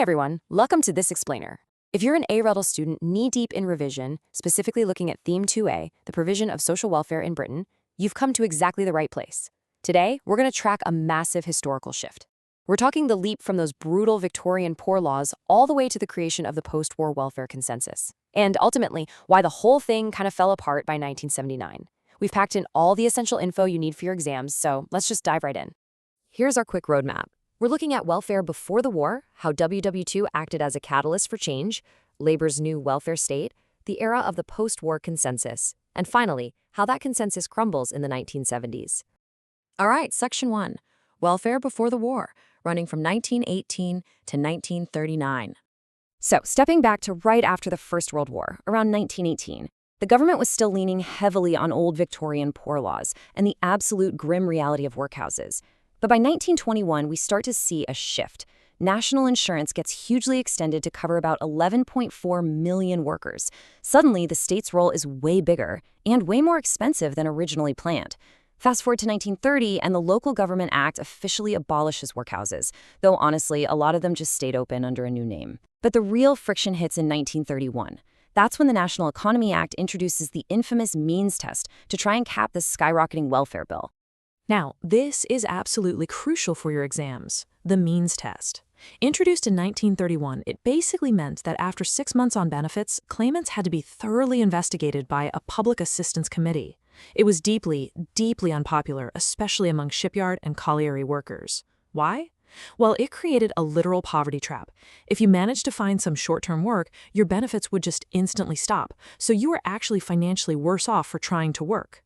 everyone, welcome to this explainer. If you're an A Level student knee-deep in revision, specifically looking at Theme 2A, the provision of social welfare in Britain, you've come to exactly the right place. Today, we're going to track a massive historical shift. We're talking the leap from those brutal Victorian poor laws all the way to the creation of the post-war welfare consensus. And ultimately, why the whole thing kind of fell apart by 1979. We've packed in all the essential info you need for your exams, so let's just dive right in. Here's our quick roadmap. We're looking at welfare before the war, how WW2 acted as a catalyst for change, labor's new welfare state, the era of the post-war consensus, and finally, how that consensus crumbles in the 1970s. All right, Section 1, welfare before the war, running from 1918 to 1939. So, stepping back to right after the First World War, around 1918, the government was still leaning heavily on old Victorian poor laws and the absolute grim reality of workhouses. But by 1921, we start to see a shift. National insurance gets hugely extended to cover about 11.4 million workers. Suddenly, the state's role is way bigger and way more expensive than originally planned. Fast forward to 1930, and the Local Government Act officially abolishes workhouses, though honestly, a lot of them just stayed open under a new name. But the real friction hits in 1931. That's when the National Economy Act introduces the infamous means test to try and cap the skyrocketing welfare bill. Now, this is absolutely crucial for your exams, the means test. Introduced in 1931, it basically meant that after 6 months on benefits, claimants had to be thoroughly investigated by a public assistance committee. It was deeply, deeply unpopular, especially among shipyard and colliery workers. Why? Well, it created a literal poverty trap. If you managed to find some short-term work, your benefits would just instantly stop, so you were actually financially worse off for trying to work.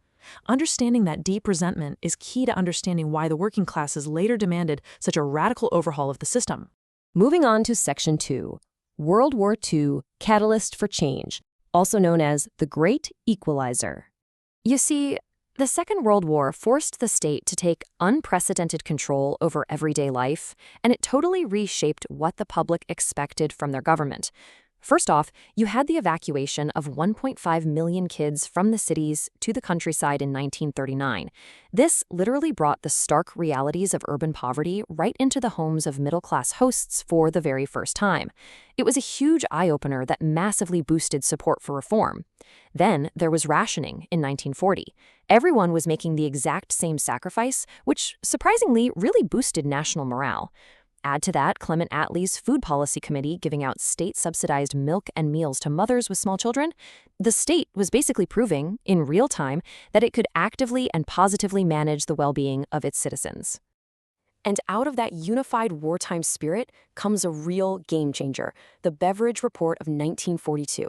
Understanding that deep resentment is key to understanding why the working classes later demanded such a radical overhaul of the system. Moving on to Section 2, World War II Catalyst for Change, also known as the Great Equalizer. You see, the Second World War forced the state to take unprecedented control over everyday life, and it totally reshaped what the public expected from their government. First off, you had the evacuation of 1.5 million kids from the cities to the countryside in 1939. This literally brought the stark realities of urban poverty right into the homes of middle-class hosts for the very first time. It was a huge eye-opener that massively boosted support for reform. Then there was rationing in 1940. Everyone was making the exact same sacrifice, which surprisingly really boosted national morale. Add to that Clement Attlee's Food Policy Committee giving out state-subsidized milk and meals to mothers with small children. The state was basically proving, in real time, that it could actively and positively manage the well-being of its citizens. And out of that unified wartime spirit comes a real game-changer, the Beveridge Report of 1942.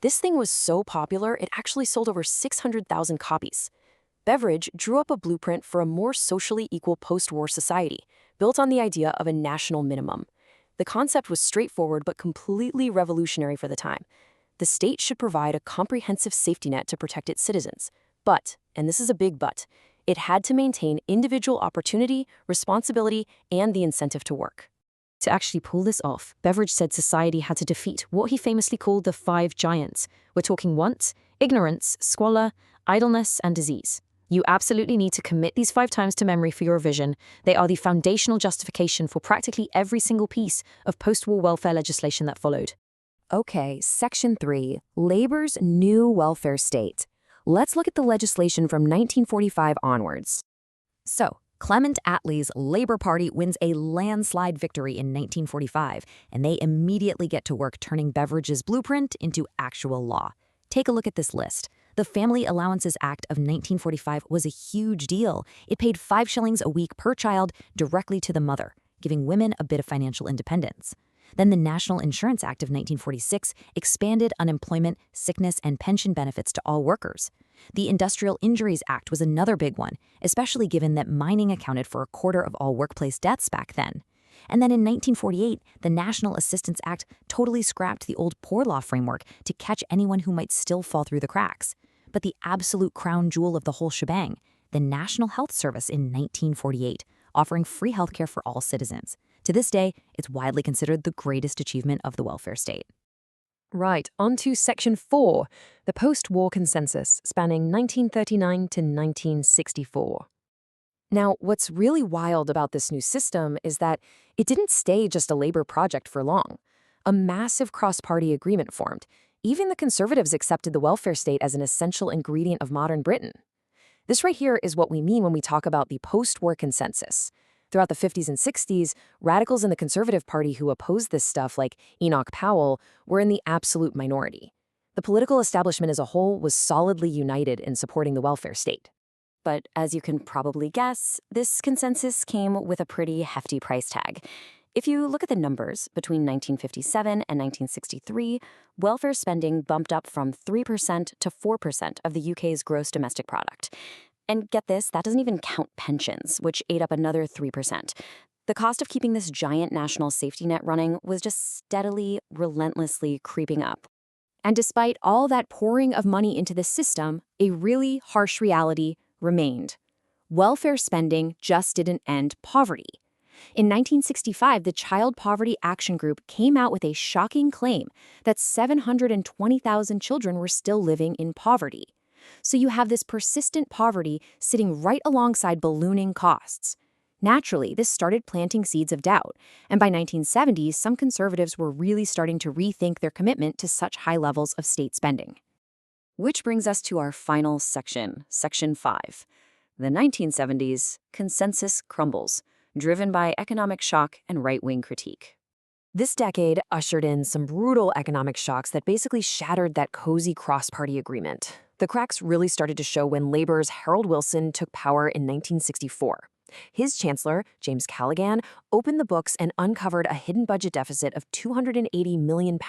This thing was so popular, it actually sold over 600,000 copies. Beveridge drew up a blueprint for a more socially equal post-war society, built on the idea of a national minimum. The concept was straightforward but completely revolutionary for the time. The state should provide a comprehensive safety net to protect its citizens. But, and this is a big but, it had to maintain individual opportunity, responsibility, and the incentive to work. To actually pull this off, Beveridge said society had to defeat what he famously called the 5 giants. We're talking want, ignorance, squalor, idleness, and disease. You absolutely need to commit these 5 times to memory for your revision. They are the foundational justification for practically every single piece of post-war welfare legislation that followed. Okay, Section 3, Labor's New Welfare State. Let's look at the legislation from 1945 onwards. So, Clement Attlee's Labor Party wins a landslide victory in 1945, and they immediately get to work turning Beveridge's blueprint into actual law. Take a look at this list. The Family Allowances Act of 1945 was a huge deal. It paid 5 shillings a week per child directly to the mother, giving women a bit of financial independence. Then the National Insurance Act of 1946 expanded unemployment, sickness, and pension benefits to all workers. The Industrial Injuries Act was another big one, especially given that mining accounted for a quarter of all workplace deaths back then. And then in 1948, the National Assistance Act totally scrapped the old poor law framework to catch anyone who might still fall through the cracks. But the absolute crown jewel of the whole shebang, the National Health Service in 1948, offering free healthcare for all citizens. To this day, it's widely considered the greatest achievement of the welfare state. Right, on to Section 4, the post-war consensus, spanning 1939 to 1964. Now, what's really wild about this new system is that it didn't stay just a labor project for long. A massive cross-party agreement formed. Even the conservatives accepted the welfare state as an essential ingredient of modern Britain. This right here is what we mean when we talk about the post-war consensus. Throughout the 50s and 60s, radicals in the Conservative Party who opposed this stuff, like Enoch Powell, were in the absolute minority. The political establishment as a whole was solidly united in supporting the welfare state. But as you can probably guess, this consensus came with a pretty hefty price tag. If you look at the numbers, between 1957 and 1963, welfare spending bumped up from 3% to 4% of the UK's gross domestic product. And get this, that doesn't even count pensions, which ate up another 3%. The cost of keeping this giant national safety net running was just steadily, relentlessly creeping up. And despite all that pouring of money into the system, a really harsh reality remained. Welfare spending just didn't end poverty. In 1965, the Child Poverty Action Group came out with a shocking claim that 720,000 children were still living in poverty. So you have this persistent poverty sitting right alongside ballooning costs. Naturally, this started planting seeds of doubt, and by 1970s, some conservatives were really starting to rethink their commitment to such high levels of state spending. Which brings us to our final section, Section 5. The 1970s, consensus crumbles, driven by economic shock and right-wing critique. This decade ushered in some brutal economic shocks that basically shattered that cozy cross-party agreement. The cracks really started to show when Labour's Harold Wilson took power in 1964. His chancellor, James Callaghan, opened the books and uncovered a hidden budget deficit of £280 million.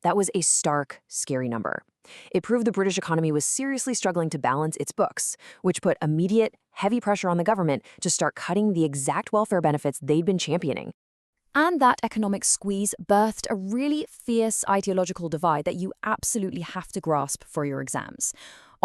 That was a stark, scary number. It proved the British economy was seriously struggling to balance its books, which put immediate, heavy pressure on the government to start cutting the exact welfare benefits they'd been championing. And that economic squeeze birthed a really fierce ideological divide that you absolutely have to grasp for your exams.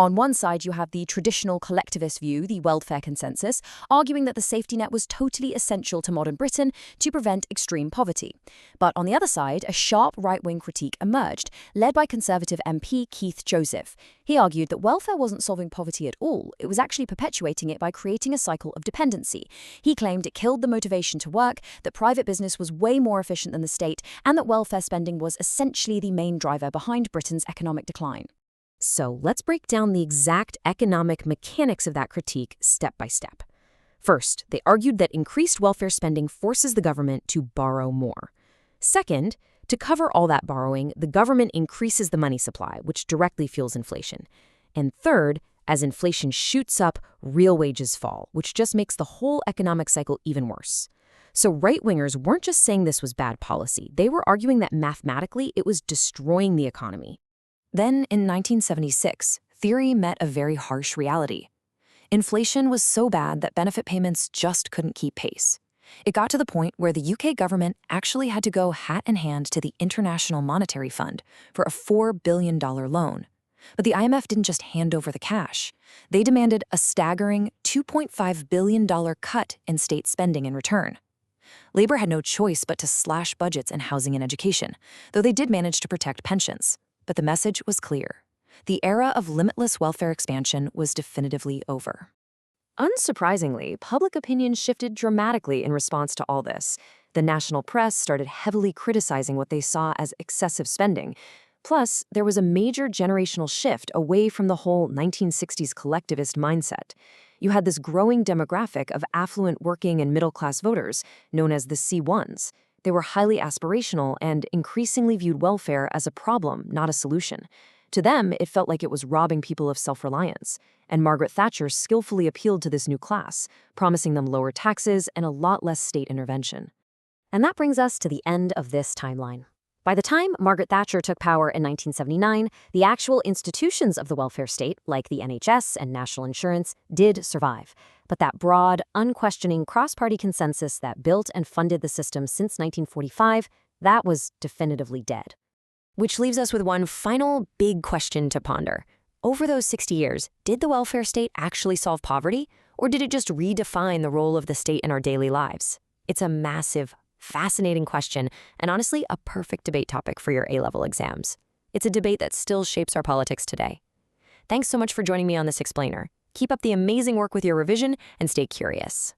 On one side, you have the traditional collectivist view, the welfare consensus, arguing that the safety net was totally essential to modern Britain to prevent extreme poverty. But on the other side, a sharp right-wing critique emerged, led by Conservative MP Keith Joseph. He argued that welfare wasn't solving poverty at all, it was actually perpetuating it by creating a cycle of dependency. He claimed it killed the motivation to work, that private business was way more efficient than the state, and that welfare spending was essentially the main driver behind Britain's economic decline. So let's break down the exact economic mechanics of that critique step by step. First, they argued that increased welfare spending forces the government to borrow more. Second, to cover all that borrowing, the government increases the money supply, which directly fuels inflation. And third, as inflation shoots up, real wages fall, which just makes the whole economic cycle even worse. So right-wingers weren't just saying this was bad policy. They were arguing that mathematically it was destroying the economy. Then, in 1976, theory met a very harsh reality. Inflation was so bad that benefit payments just couldn't keep pace. It got to the point where the UK government actually had to go hat in hand to the International Monetary Fund for a $4 billion loan. But the IMF didn't just hand over the cash. They demanded a staggering $2.5 billion cut in state spending in return. Labour had no choice but to slash budgets in housing and education, though they did manage to protect pensions. But the message was clear. The era of limitless welfare expansion was definitively over. Unsurprisingly, public opinion shifted dramatically in response to all this. The national press started heavily criticizing what they saw as excessive spending. Plus, there was a major generational shift away from the whole 1960s collectivist mindset. You had this growing demographic of affluent working and middle-class voters, known as the C1s. They were highly aspirational and increasingly viewed welfare as a problem, not a solution. To them, it felt like it was robbing people of self-reliance, and Margaret Thatcher skillfully appealed to this new class, promising them lower taxes and a lot less state intervention. And that brings us to the end of this timeline. By the time Margaret Thatcher took power in 1979, the actual institutions of the welfare state, like the NHS and national insurance, did survive. But that broad, unquestioning cross-party consensus that built and funded the system since 1945, that was definitively dead. Which leaves us with one final big question to ponder. Over those 60 years, did the welfare state actually solve poverty, or did it just redefine the role of the state in our daily lives? It's a massive, fascinating question, and honestly, a perfect debate topic for your A-level exams. It's a debate that still shapes our politics today. Thanks so much for joining me on this explainer. Keep Keep up the amazing work with your revision and stay curious.